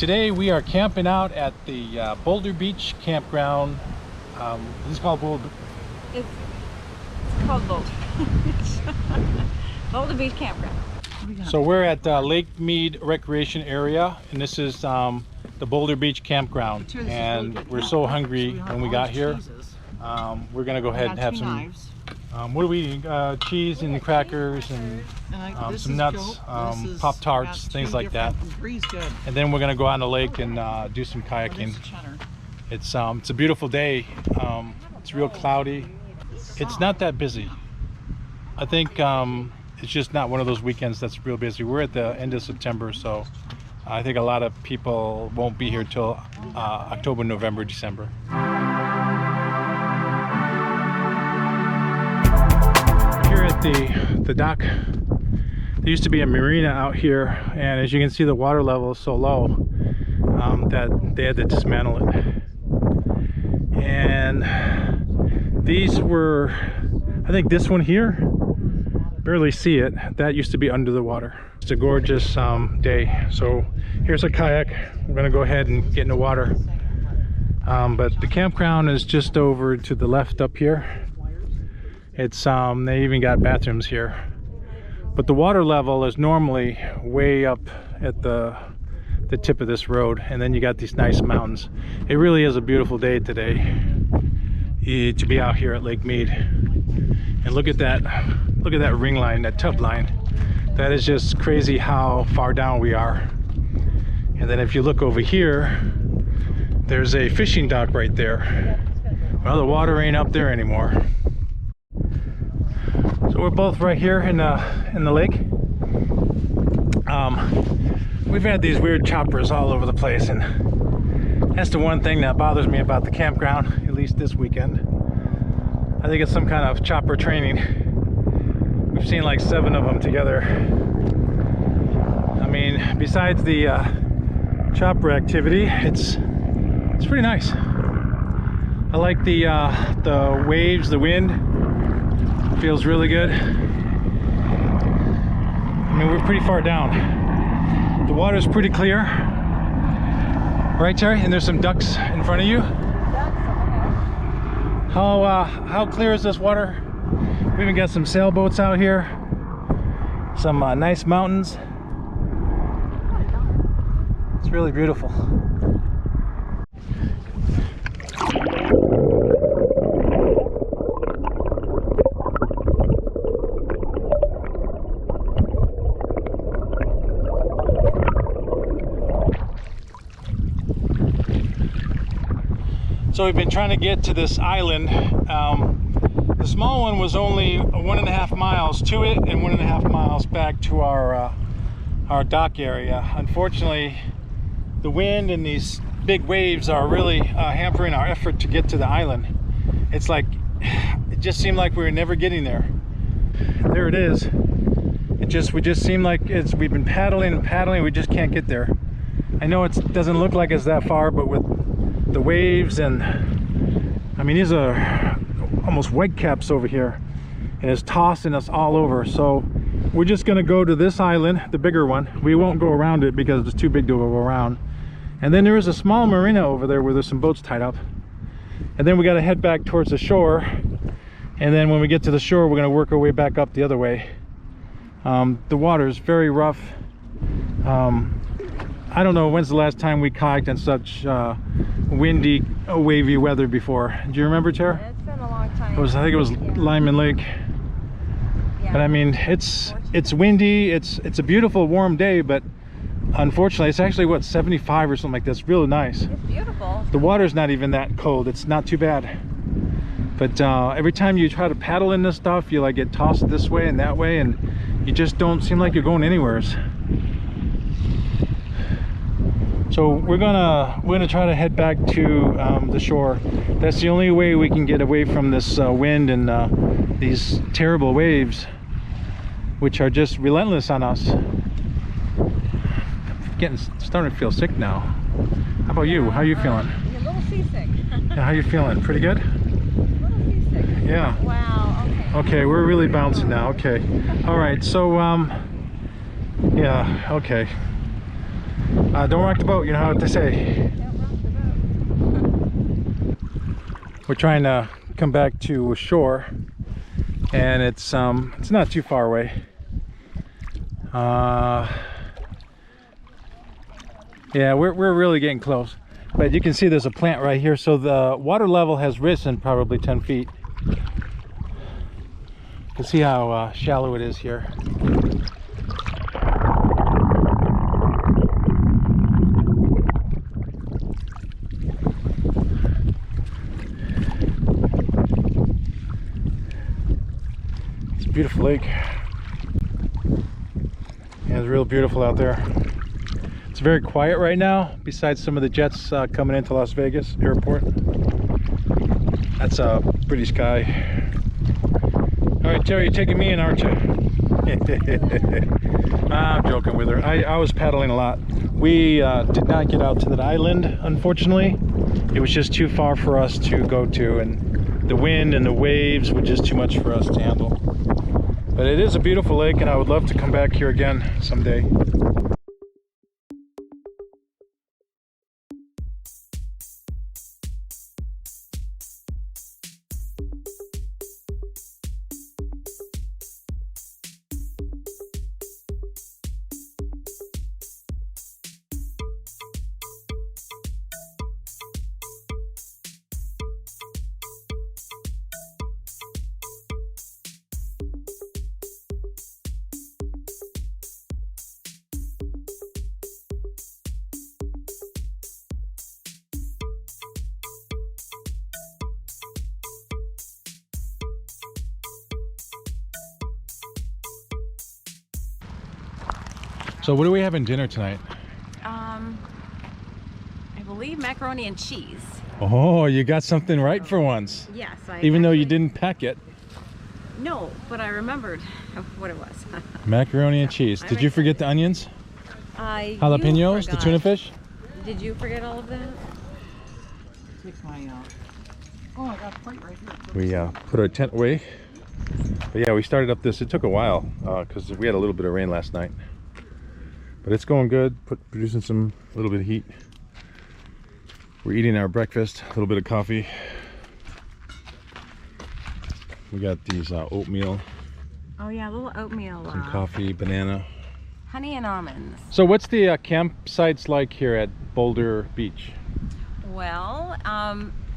today we are camping out at the Boulder Beach Campground. This is called Boulder. It's called Boulder. Boulder Beach Campground. So we're at Lake Mead Recreation Area, and this is the Boulder Beach Campground. And we're so hungry when we got here. We're gonna go ahead and have some. What are we eating? Cheese and crackers and some nuts, Pop-Tarts, things like that. And then we're gonna go out on the lake and do some kayaking. It's a beautiful day. It's real cloudy. It's not that busy. I think it's just not one of those weekends that's real busy. We're at the end of September, so I think a lot of people won't be here till October, November, December. Here at the dock, there used to be a marina out here, and as you can see, the water level is so low that they had to dismantle it. And these were, I think this one here, barely see it, that used to be under the water. It's a gorgeous day. So here's a kayak. We're gonna go ahead and get in the water. But the campground is just over to the left up here. It's they even got bathrooms here, but the water level is normally way up at the tip of this road, and then you got these nice mountains. It really is a beautiful day today to be out here at Lake Mead. And look at that ring line, that tub line. That is just crazy how far down we are. And then if you look over here, there's a fishing dock right there. Well, the water ain't up there anymore. So we're both right here in the lake. We've had these weird choppers all over the place, and that's the one thing that bothers me about the campground, at least this weekend. I think it's some kind of chopper training. We've seen like 7 of them together. I mean, besides the chopper activity, it's pretty nice. I like the waves, the wind. Feels really good. I mean, we're pretty far down. The water's pretty clear. Right, Terry? And there's some ducks in front of you. How clear is this water? We even got some sailboats out here. Some nice mountains. It's really beautiful. So we've been trying to get to this island. The small one was only 1.5 miles to it and 1.5 miles back to our dock area. Unfortunately, the wind and these big waves are really hampering our effort to get to the island. It's like, it just seemed like we were never getting there. There it is. We just seem like we've been paddling and paddling, we just can't get there. I know it doesn't look like it's that far, but with the waves, and I mean, these are almost white caps over here, and it's tossing us all over. So we're just gonna go to this island, the bigger one. We won't go around it because it's too big to go around. And then there is a small marina over there where there's some boats tied up. And then we got to head back towards the shore. And then when we get to the shore, we're gonna work our way back up the other way. The water is very rough. I don't know when's the last time we kayaked in such windy, wavy weather before. Do you remember, Tara? It's been a long time. I think it was Lyman Lake. Yeah. But I mean, it's windy. It's a beautiful, warm day, but unfortunately, it's actually what, 75 or something like that. It's really nice. It's beautiful. The water's not even that cold. It's not too bad. But every time you try to paddle in this stuff, you like get tossed this way and that way, and you just don't seem like you're going anywhere. So we're gonna try to head back to the shore. That's the only way we can get away from this wind and these terrible waves, which are just relentless on us. Starting to feel sick now. How about you? How are you feeling? You're a little seasick. Yeah, how you feeling? Pretty good? A little seasick. Yeah. Wow, okay. Okay, we're really bouncing now. Okay. All right, so yeah, okay. Don't rock the boat, you know what they say. Don't rock the boat. We're trying to come back to shore, and it's not too far away. Yeah, we're really getting close. But you can see there's a plant right here, so the water level has risen probably 10 feet. You can see how shallow it is here. It's a beautiful lake. Yeah, it's real beautiful out there. It's very quiet right now, besides some of the jets coming into Las Vegas airport. That's a pretty sky. All right, Terry, you're taking me in, aren't you? I'm joking with her. I was paddling a lot. We did not get out to that island, unfortunately. It was just too far for us to go to, and the wind and the waves were just too much for us to handle. But it is a beautiful lake, and I would love to come back here again someday. So what are we having dinner tonight? I believe macaroni and cheese. Oh, you got something right for once. Yes. Even though you didn't pack it. No, but I remembered what it was. Macaroni and cheese. Did you forget the onions? Jalapenos, the tuna fish? Did you forget all of that? Take my, oh, I got a plate right here. We put our tent away. But yeah, we started up this. It took a while because we had a little bit of rain last night. But it's going good, producing a little bit of heat. We're eating our breakfast, a little bit of coffee. We got these oatmeal, Oh yeah, a little oatmeal. some coffee, banana. Honey and almonds. So what's the campsites like here at Boulder Beach? Well,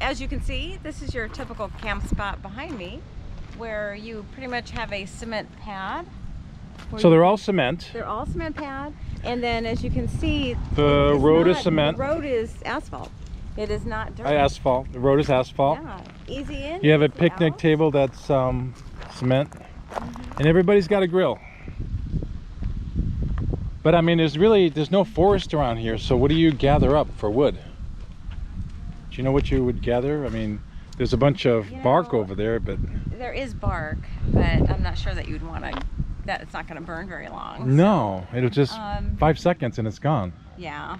as you can see, this is your typical camp spot behind me, where you pretty much have a cement pad. So they're all cement. They're all cement pad, and then as you can see, The road is cement. The road is asphalt. It is not dirt. Asphalt. The road is asphalt. Yeah, easy in. You have a easy picnic out. table that's cement, and everybody's got a grill. But I mean, there's no forest around here, so what do you gather up for wood? Do you know what you would gather? I mean, there's a bunch of bark over there, but there is bark, but I'm not sure that you'd want to. That it's not going to burn very long. no, it'll just 5 seconds and it's gone. Yeah.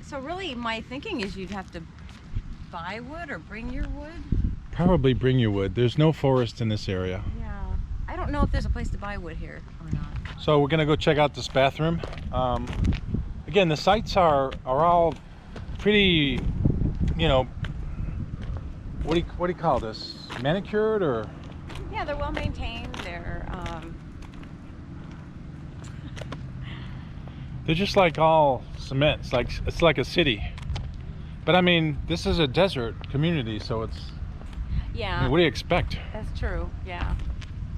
So really, my thinking is you'd have to buy wood or bring your wood. Probably bring your wood. There's no forest in this area. Yeah. I don't know if there's a place to buy wood here or not. So we're gonna go check out this bathroom. Again, the sites are all pretty, you know, what do you call this? Manicured or? Yeah, they're well maintained. They're just like all cement. It's like a city. But I mean, this is a desert community, so it's. Yeah. I mean, what do you expect? That's true. Yeah.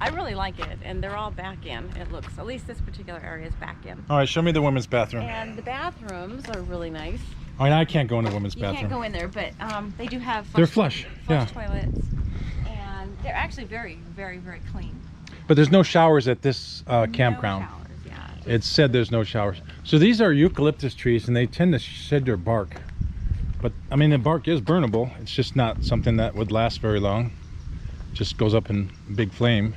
I really like it, and they're all back in. It looks, at least this particular area is back in. All right, show me the women's bathroom. And the bathrooms are really nice. I mean, I can't go in the women's You bathroom. can't go in there, but they do have They're flush, yeah. toilets, and they're actually very, very, very clean. But there's no showers at this campground. No showers, yeah. It said there's no showers. So these are eucalyptus trees, and they tend to shed their bark. But I mean, the bark is burnable. It's just not something that would last very long. It just goes up in a big flame.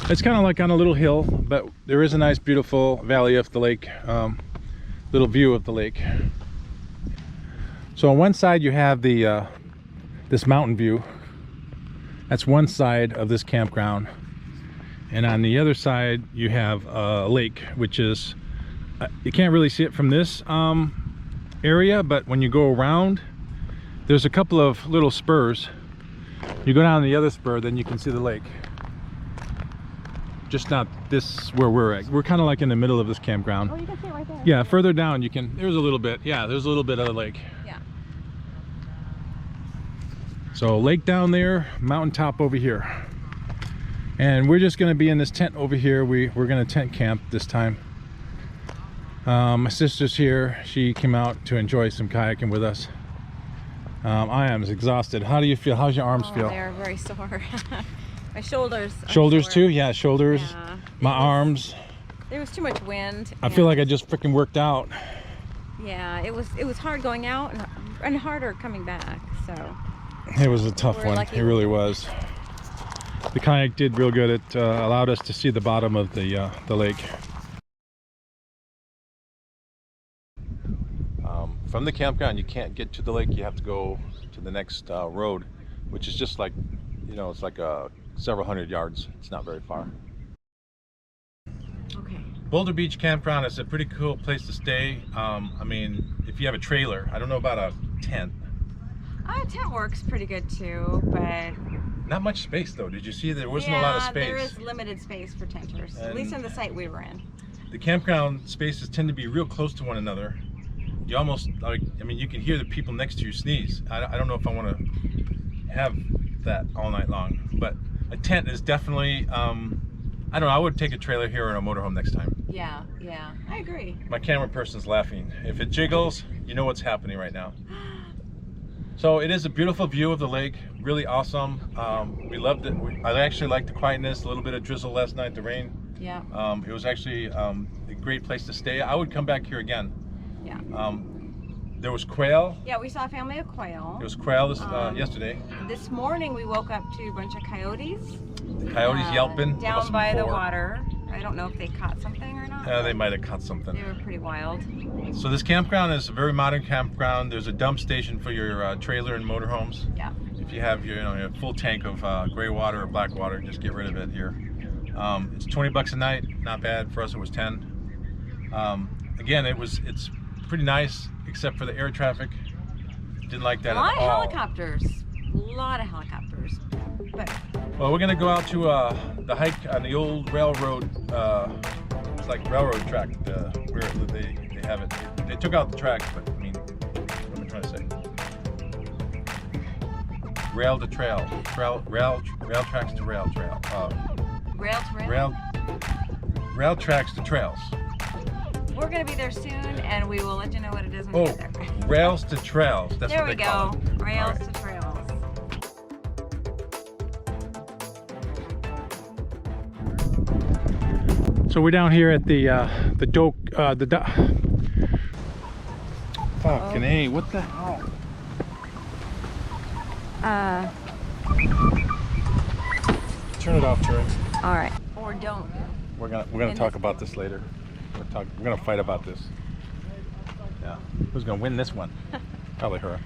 It's kind of like on a little hill, but there is a nice, beautiful valley of the lake, little view of the lake. So on one side you have the this mountain view. That's one side of this campground, and on the other side you have a lake, which is you can't really see it from this area, but when you go around, there's a couple of little spurs. You go down the other spur, then you can see the lake. Just not this where we're at. We're kind of like in the middle of this campground. Oh, you can see it right there. Yeah, further down you can, there's a little bit. Yeah, there's a little bit of the lake. Yeah. So lake down there, mountaintop over here. And we're just gonna be in this tent over here. We're gonna tent camp this time. My sister's here. She came out to enjoy some kayaking with us. I am exhausted. How do you feel? How's your arms feel? They're very sore. My shoulders. Shoulders sore. too? Yeah, shoulders. Yeah. My arms. There was too much wind. I feel like I just freaking worked out. Yeah, it was hard going out and harder coming back. So it was a tough one. It really was. The kayak did real good. It allowed us to see the bottom of the lake. From the campground, you can't get to the lake. You have to go to the next road, which is just like, you know, it's like several hundred yards. It's not very far. Okay. Boulder Beach Campground is a pretty cool place to stay. I mean, if you have a trailer, I don't know about a tent. A tent works pretty good too, but not much space though. Did you see there wasn't a lot of space? There is limited space for tenters, at least in the site we were in. The campground spaces tend to be real close to one another. You almost, like, I mean, you can hear the people next to you sneeze. I don't know if I want to have that all night long, but a tent is definitely, I don't know, I would take a trailer here or a motorhome next time. Yeah, I agree. My camera person's laughing. If it jiggles, you know what's happening right now. So it is a beautiful view of the lake, really awesome. We loved it. I actually liked the quietness, a little bit of drizzle last night, the rain. Yeah. It was actually a great place to stay. I would come back here again. Yeah. There was quail. Yeah, we saw a family of quail. There was quail yesterday. This morning we woke up to a bunch of coyotes. The coyotes yelping. Down by the water. I don't know if they caught something or not. They might have caught something. They were pretty wild. So this campground is a very modern campground. There's a dump station for your trailer and motorhomes. Yeah. If you have your full tank of gray water or black water, just get rid of it here. It's 20 bucks a night. Not bad. For us it was 10. Again, it's pretty nice except for the air traffic. Didn't like that at all. A lot of helicopters. A lot of helicopters. But well, we're gonna go out to the hike on the old railroad. It's like railroad track where they have it. They took out the track, but I mean, what am I trying to say? Rail to trail, rail tracks to rail trail. Rail to rail. Rail tracks to trails. We're gonna be there soon, and we will let you know what it is when we get there. Rails to trails. That's there what we they call go. it. Rails to trails. So we're down here at the fucking A, what the hell? Turn it off, Terry. All right. Or don't. We're gonna talk about this later. We're gonna fight about this. Yeah. Who's gonna win this one? Probably her.